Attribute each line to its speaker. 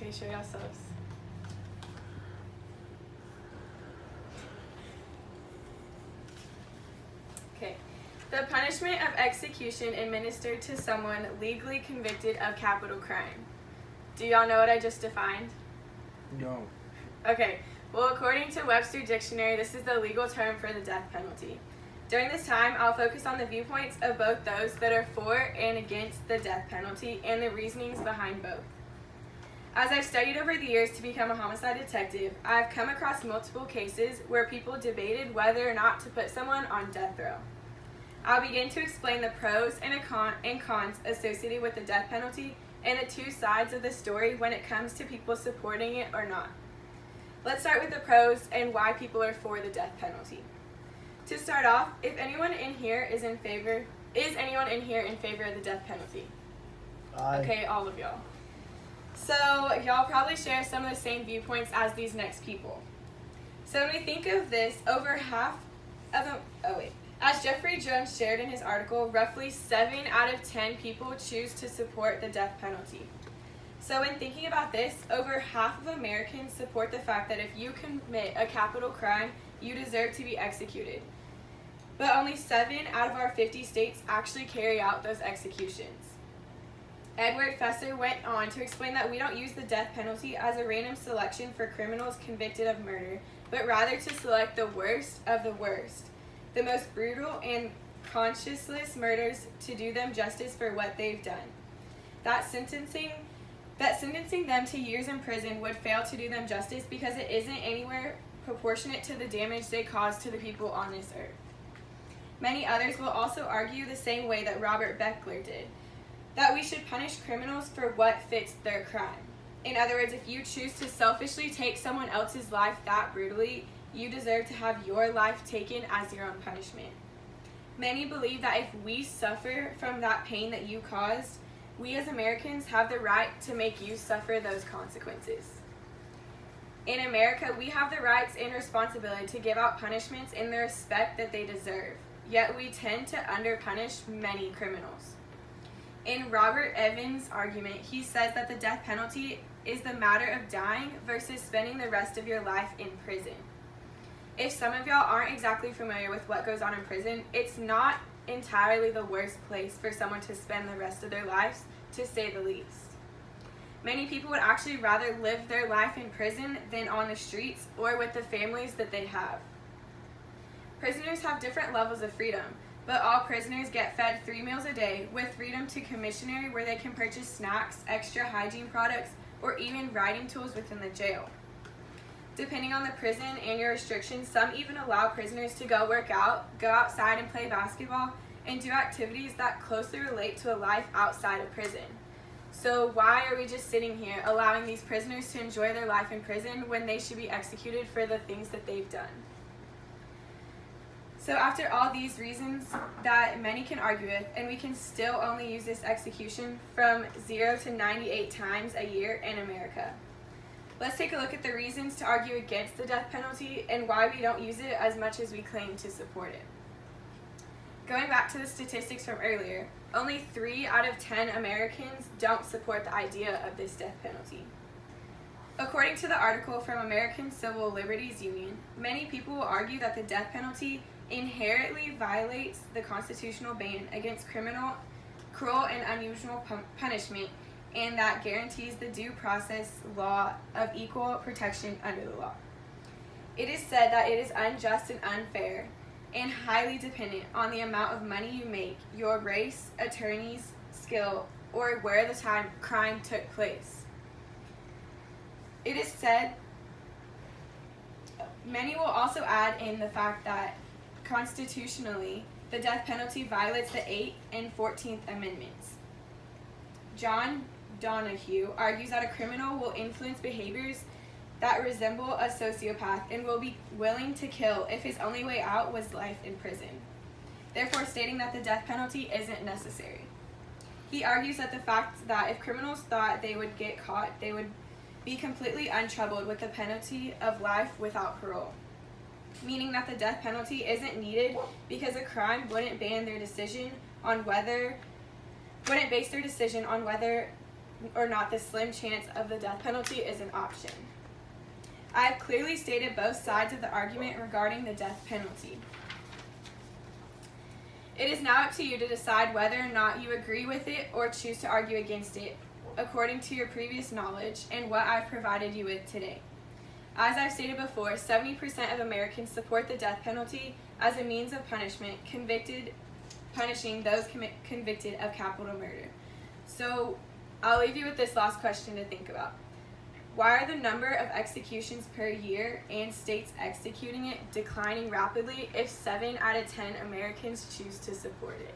Speaker 1: Okay, show yourselves. Okay. The punishment of execution administered to someone legally convicted of capital crime. Do y'all know what I just defined?
Speaker 2: No.
Speaker 1: Okay. Well, according to Webster Dictionary, this is the legal term for the death penalty. During this time, I'll focus on the viewpoints of both those that are for and against the death penalty and the reasonings behind both. As I've studied over the years to become a homicide detective, I've come across multiple cases where people debated whether or not to put someone on death row. I'll begin to explain the pros and cons associated with the death penalty and the two sides of the story when it comes to people supporting it or not. Let's start with the pros and why people are for the death penalty. To start off, if anyone in here is anyone in here in favor of the death penalty?
Speaker 2: Aye.
Speaker 1: Okay, all of y'all. So y'all probably share some of the same viewpoints as these next people. So when we think of this, over half of them, as Jeffrey Jones shared in his article, roughly 7 out of 10 people choose to support the death penalty. So when thinking about this, over half of Americans support the fact that if you commit a capital crime, you deserve to be executed. But only 7 out of our 50 states actually carry out those executions. Edward Fesser went on to explain that we don't use the death penalty as a random selection for criminals convicted of murder, but rather to select the worst of the worst, the most brutal and conscienceless murders, to do them justice for what they've done. That sentencing them to years in prison would fail to do them justice because it isn't anywhere proportionate to the damage they caused to the people on this earth. Many others will also argue the same way that Robert Beckler did, that we should punish criminals for what fits their crime. In other words, if you choose to selfishly take someone else's life that brutally, you deserve to have your life taken as your own punishment. Many believe that if we suffer from that pain that you caused, we as Americans have the right to make you suffer those consequences. In America, we have the rights and responsibility to give out punishments in the respect that they deserve, yet we tend to underpunish many criminals. In Robert Evans' argument, he says that the death penalty is the matter of dying versus spending the rest of your life in prison. If some of y'all aren't exactly familiar with what goes on in prison, it's not entirely the worst place for someone to spend the rest of their lives, to say the least. Many people would actually rather live their life in prison than on the streets or with the families that they have. Prisoners have different levels of freedom, but all prisoners get fed 3 meals a day with freedom to commissary where they can purchase snacks, extra hygiene products, or even writing tools within the jail. Depending on the prison and your restrictions, some even allow prisoners to go work out, go outside and play basketball, and do activities that closely relate to a life outside of prison. So why are we just sitting here allowing these prisoners to enjoy their life in prison when they should be executed for the things that they've done? So after all these reasons that many can argue with, and we can still only use this execution from 0 to 98 times a year in America. Let's take a look at the reasons to argue against the death penalty and why we don't use it as much as we claim to support it. Going back to the statistics from earlier, only 3 out of 10 Americans don't support the idea of this death penalty. According to the article from American Civil Liberties Union, many people will argue that the death penalty inherently violates the constitutional ban against cruel and unusual punishment, and that guarantees the due process law of equal protection under the law. It is said that it is unjust and unfair and highly dependent on the amount of money you make, your race, attorney's skill, or where the crime took place. It is said, many will also add in the fact that constitutionally, the death penalty violates the 8th and 14th Amendments. John Donahue argues that a criminal will influence behaviors that resemble a sociopath and will be willing to kill if his only way out was life in prison, therefore stating that the death penalty isn't necessary. He argues that the fact that if criminals thought they would get caught, they would be completely untroubled with the penalty of life without parole, meaning that the death penalty isn't needed because a crime wouldn't base their decision on whether the slim chance of the death penalty is an option. I have clearly stated both sides of the argument regarding the death penalty. It is now up to you to decide whether or not you agree with it or choose to argue against it, according to your previous knowledge and what I've provided you with today. As I've stated before, 70% of Americans support the death penalty as a means of punishing those convicted of capital murder. So I'll leave you with this last question to think about. Why are the number of executions per year and states executing it declining rapidly if 7 out of 10 Americans choose to support it?